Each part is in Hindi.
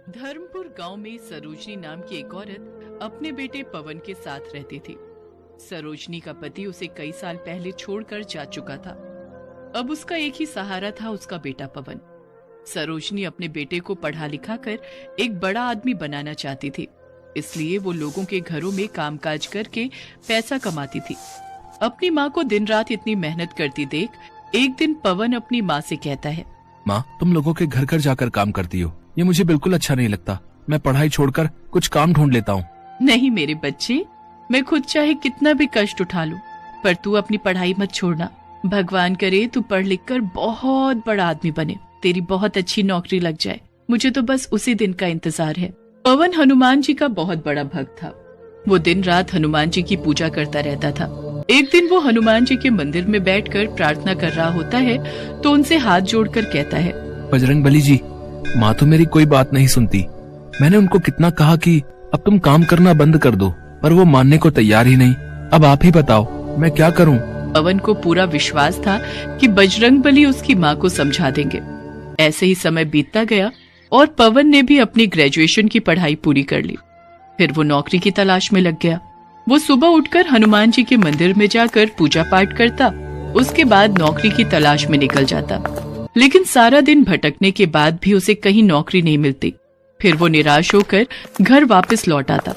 धर्मपुर गांव में सरोजनी नाम की एक औरत अपने बेटे पवन के साथ रहती थी। सरोजनी का पति उसे कई साल पहले छोड़कर जा चुका था। अब उसका एक ही सहारा था, उसका बेटा पवन। सरोजनी अपने बेटे को पढ़ा लिखा कर एक बड़ा आदमी बनाना चाहती थी, इसलिए वो लोगों के घरों में कामकाज करके पैसा कमाती थी। अपनी माँ को दिन रात इतनी मेहनत करती देख एक दिन पवन अपनी माँ से कहता है, माँ, तुम लोगों के घर घर जाकर काम करती हो, ये मुझे बिल्कुल अच्छा नहीं लगता। मैं पढ़ाई छोड़कर कुछ काम ढूंढ लेता हूँ। नहीं मेरे बच्चे, मैं खुद चाहे कितना भी कष्ट उठा लूं, पर तू अपनी पढ़ाई मत छोड़ना। भगवान करे तू पढ़ लिख कर बहुत बड़ा आदमी बने, तेरी बहुत अच्छी नौकरी लग जाए। मुझे तो बस उसी दिन का इंतजार है। पवन हनुमान जी का बहुत बड़ा भक्त था। वो दिन रात हनुमान जी की पूजा करता रहता था। एक दिन वो हनुमान जी के मंदिर में बैठकर प्रार्थना कर रहा होता है तो उनसे हाथ जोड़कर कहता है, बजरंगबली जी, माँ तो मेरी कोई बात नहीं सुनती। मैंने उनको कितना कहा कि अब तुम काम करना बंद कर दो, पर वो मानने को तैयार ही नहीं। अब आप ही बताओ मैं क्या करूँ। पवन को पूरा विश्वास था कि बजरंगबली उसकी माँ को समझा देंगे। ऐसे ही समय बीतता गया और पवन ने भी अपनी ग्रेजुएशन की पढ़ाई पूरी कर ली। फिर वो नौकरी की तलाश में लग गया। वो सुबह उठकर हनुमान जी के मंदिर में जाकर पूजा पाठ करता, उसके बाद नौकरी की तलाश में निकल जाता। लेकिन सारा दिन भटकने के बाद भी उसे कहीं नौकरी नहीं मिलती। फिर वो निराश होकर घर वापस लौट आता।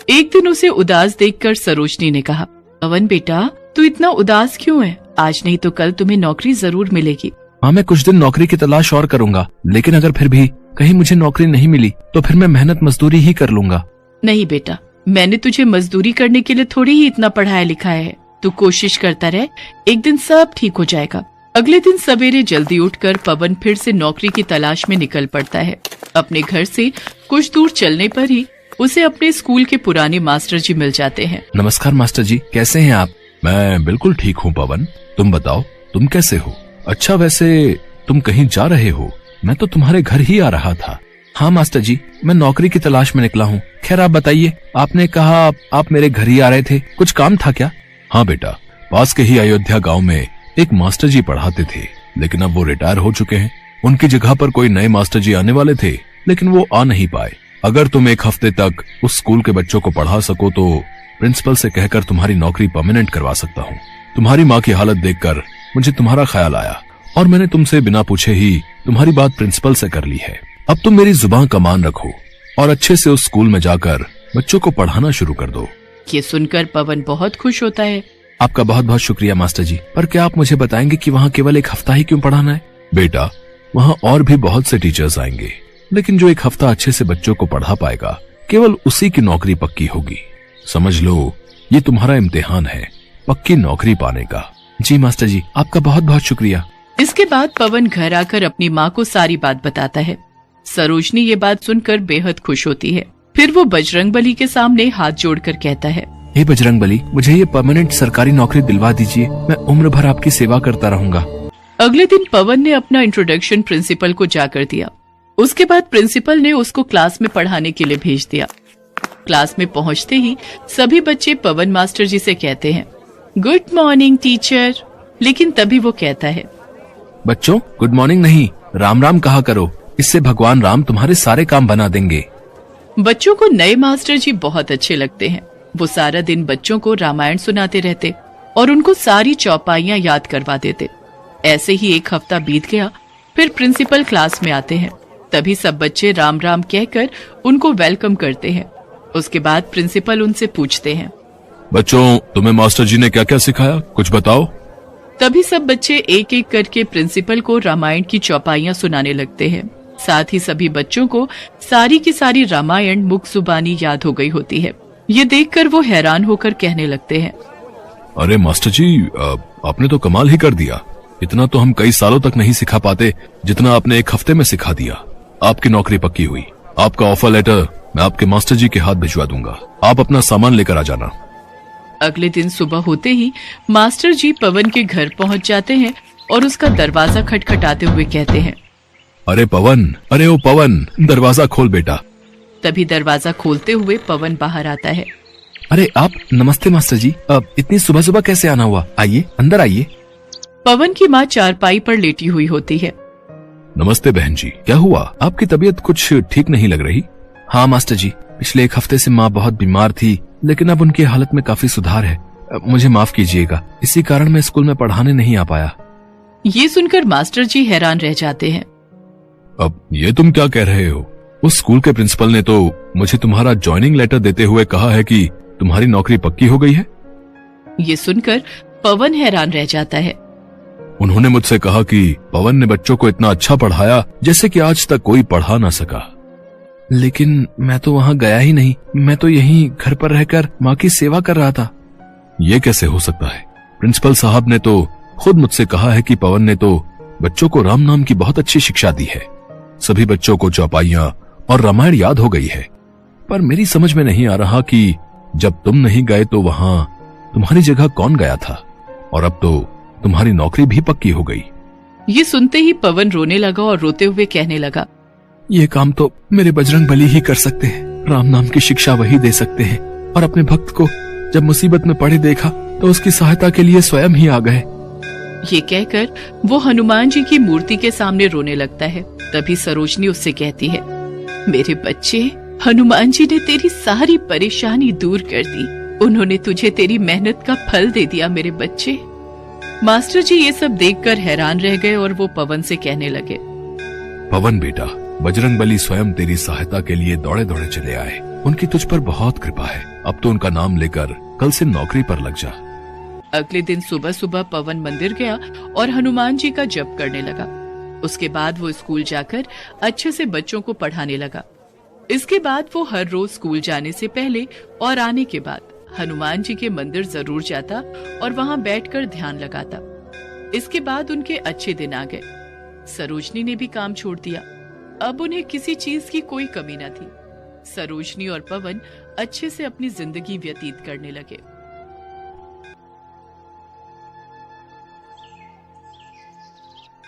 एक दिन उसे उदास देखकर सरोजनी ने कहा, पवन बेटा, तू इतना उदास क्यों है? आज नहीं तो कल तुम्हें नौकरी जरूर मिलेगी। हाँ, मैं कुछ दिन नौकरी की तलाश और करूंगा, लेकिन अगर फिर भी कहीं मुझे नौकरी नहीं मिली तो फिर मैं मेहनत मजदूरी ही कर लूंगा। नहीं बेटा, मैंने तुझे मजदूरी करने के लिए थोड़ी ही इतना पढ़ाया लिखाया है। तू कोशिश करता रहे, एक दिन सब ठीक हो जाएगा। अगले दिन सवेरे जल्दी उठकर पवन फिर से नौकरी की तलाश में निकल पड़ता है। अपने घर से कुछ दूर चलने पर ही उसे अपने स्कूल के पुराने मास्टर जी मिल जाते हैं। नमस्कार मास्टर जी, कैसे हैं आप? मैं बिल्कुल ठीक हूँ पवन, तुम बताओ तुम कैसे हो? अच्छा, वैसे तुम कहीं जा रहे हो? मैं तो तुम्हारे घर ही आ रहा था। हाँ मास्टर जी, मैं नौकरी की तलाश में निकला हूँ। खैर आप बताइए, आपने कहा आप मेरे घर ही आ रहे थे, कुछ काम था क्या? हाँ बेटा, पास के ही अयोध्या गांव में एक मास्टर जी पढ़ाते थे, लेकिन अब वो रिटायर हो चुके हैं। उनकी जगह पर कोई नए मास्टर जी आने वाले थे, लेकिन वो आ नहीं पाए। अगर तुम एक हफ्ते तक उस स्कूल के बच्चों को पढ़ा सको तो प्रिंसिपल से कहकर तुम्हारी नौकरी परमानेंट करवा सकता हूँ। तुम्हारी माँ की हालत देखकर मुझे तुम्हारा ख्याल आया और मैंने तुमसे बिना पूछे ही तुम्हारी बात प्रिंसिपल से कर ली है। अब तुम मेरी जुबान का मान रखो और अच्छे से उस स्कूल में जाकर बच्चों को पढ़ाना शुरू कर दो। ये सुनकर पवन बहुत खुश होता है। आपका बहुत बहुत शुक्रिया मास्टर जी, पर क्या आप मुझे बताएंगे कि वहाँ केवल एक हफ्ता ही क्यों पढ़ाना है? बेटा, वहाँ और भी बहुत से टीचर्स आएंगे, लेकिन जो एक हफ्ता अच्छे से बच्चों को पढ़ा पाएगा केवल उसी की नौकरी पक्की होगी। समझ लो, ये तुम्हारा इम्तिहान है पक्की नौकरी पाने का। जी मास्टर जी, आपका बहुत बहुत शुक्रिया। इसके बाद पवन घर आकर अपनी माँ को सारी बात बताता है। सरोजनी ये बात सुनकर बेहद खुश होती है। फिर वो बजरंगबली के सामने हाथ जोड़कर कहता है, हे बजरंगबली, मुझे ये परमानेंट सरकारी नौकरी दिलवा दीजिए। मैं उम्र भर आपकी सेवा करता रहूंगा। अगले दिन पवन ने अपना इंट्रोडक्शन प्रिंसिपल को जाकर दिया। उसके बाद प्रिंसिपल ने उसको क्लास में पढ़ाने के लिए भेज दिया। क्लास में पहुंचते ही सभी बच्चे पवन मास्टर जी से कहते हैं, गुड मॉर्निंग टीचर। लेकिन तभी वो कहता है, बच्चों, गुड मॉर्निंग नहीं, राम राम कहा करो, इससे भगवान राम तुम्हारे सारे काम बना देंगे। बच्चों को नए मास्टर जी बहुत अच्छे लगते हैं। वो सारा दिन बच्चों को रामायण सुनाते रहते और उनको सारी चौपाइयाँ याद करवा देते। ऐसे ही एक हफ्ता बीत गया। फिर प्रिंसिपल क्लास में आते हैं। तभी सब बच्चे राम राम कहकर उनको वेलकम करते हैं। उसके बाद प्रिंसिपल उनसे पूछते हैं, बच्चों, तुम्हें मास्टर जी ने क्या क्या सिखाया, कुछ बताओ। तभी सब बच्चे एक एक करके प्रिंसिपल को रामायण की चौपाइयाँ सुनाने लगते हैं। साथ ही सभी बच्चों को सारी की सारी रामायण मुख जुबानी याद हो गई होती है। ये देखकर वो हैरान होकर कहने लगते हैं, अरे मास्टर जी, आपने तो कमाल ही कर दिया। इतना तो हम कई सालों तक नहीं सिखा पाते जितना आपने एक हफ्ते में सिखा दिया। आपकी नौकरी पक्की हुई। आपका ऑफर लेटर मैं आपके मास्टर जी के हाथ भिजवा दूंगा। आप अपना सामान लेकर आ जाना। अगले दिन सुबह होते ही मास्टर जी पवन के घर पहुंच जाते हैं और उसका दरवाजा खटखटाते हुए कहते हैं, अरे पवन, अरे ओ पवन, दरवाजा खोल बेटा। तभी दरवाजा खोलते हुए पवन बाहर आता है। अरे आप, नमस्ते मास्टर जी, अब इतनी सुबह सुबह कैसे आना हुआ? आइए, अंदर आइए। पवन की माँ चारपाई पर लेटी हुई होती है। नमस्ते बहन जी, क्या हुआ? आपकी तबीयत कुछ ठीक नहीं लग रही। हाँ मास्टर जी, पिछले 1 हफ्ते से माँ बहुत बीमार थी, लेकिन अब उनकी हालत में काफी सुधार है। मुझे माफ कीजिएगा, इसी कारण मैं स्कूल में पढ़ाने नहीं आ पाया। ये सुनकर मास्टर जी हैरान रह जाते हैं। अब ये तुम क्या कह रहे हो? उस स्कूल के प्रिंसिपल ने तो मुझे तुम्हारा ज्वाइनिंग लेटर देते हुए कहा है कि तुम्हारी नौकरी पक्की हो गई है। ये सुनकर पवन हैरान रह जाता है। उन्होंने मुझसे कहा कि पवन ने बच्चों को इतना अच्छा पढ़ाया जैसे कि आज तक कोई पढ़ा ना सका। लेकिन मैं तो वहाँ गया ही नहीं, मैं तो यहीं घर पर रहकर माँ की सेवा कर रहा था। ये कैसे हो सकता है? प्रिंसिपल साहब ने तो खुद मुझसे कहा है कि पवन ने तो बच्चों को राम नाम की बहुत अच्छी शिक्षा दी है। सभी बच्चों को चौपाइयां और रामायण याद हो गई है। पर मेरी समझ में नहीं आ रहा कि जब तुम नहीं गए तो वहां तुम्हारी जगह कौन गया था, और अब तो तुम्हारी नौकरी भी पक्की हो गई। ये सुनते ही पवन रोने लगा और रोते हुए कहने लगा, ये काम तो मेरे बजरंगबली ही कर सकते हैं। राम नाम की शिक्षा वही दे सकते हैं, और अपने भक्त को जब मुसीबत में पड़े देखा तो उसकी सहायता के लिए स्वयं ही आ गए। ये कहकर वो हनुमान जी की मूर्ति के सामने रोने लगता है। तभी सरोजनी उससे कहती है, मेरे बच्चे, हनुमान जी ने तेरी सारी परेशानी दूर कर दी। उन्होंने तुझे तेरी मेहनत का फल दे दिया मेरे बच्चे। मास्टर जी ये सब देखकर हैरान रह गए और वो पवन से कहने लगे, पवन बेटा, बजरंगबली स्वयं तेरी सहायता के लिए दौड़े दौड़े चले आए। उनकी तुझ पर बहुत कृपा है। अब तो उनका नाम लेकर कल से नौकरी पर लग जा। अगले दिन सुबह सुबह पवन मंदिर गया और हनुमान जी का जप करने लगा। उसके बाद वो स्कूल जाकर अच्छे से बच्चों को पढ़ाने लगा। इसके बाद वो हर रोज स्कूल जाने से पहले और आने के बाद हनुमान जी के मंदिर जरूर जाता और वहां बैठकर ध्यान लगाता। इसके बाद उनके अच्छे दिन आ गए। सरोजनी ने भी काम छोड़ दिया। अब उन्हें किसी चीज की कोई कमी न थी। सरोजनी और पवन अच्छे से अपनी जिंदगी व्यतीत करने लगे।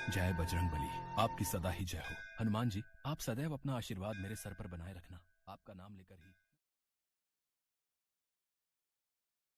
जय बजरंगबली, आपकी सदा ही जय हो। हनुमान जी, आप सदैव अपना आशीर्वाद मेरे सर पर बनाए रखना। आपका नाम लेकर ही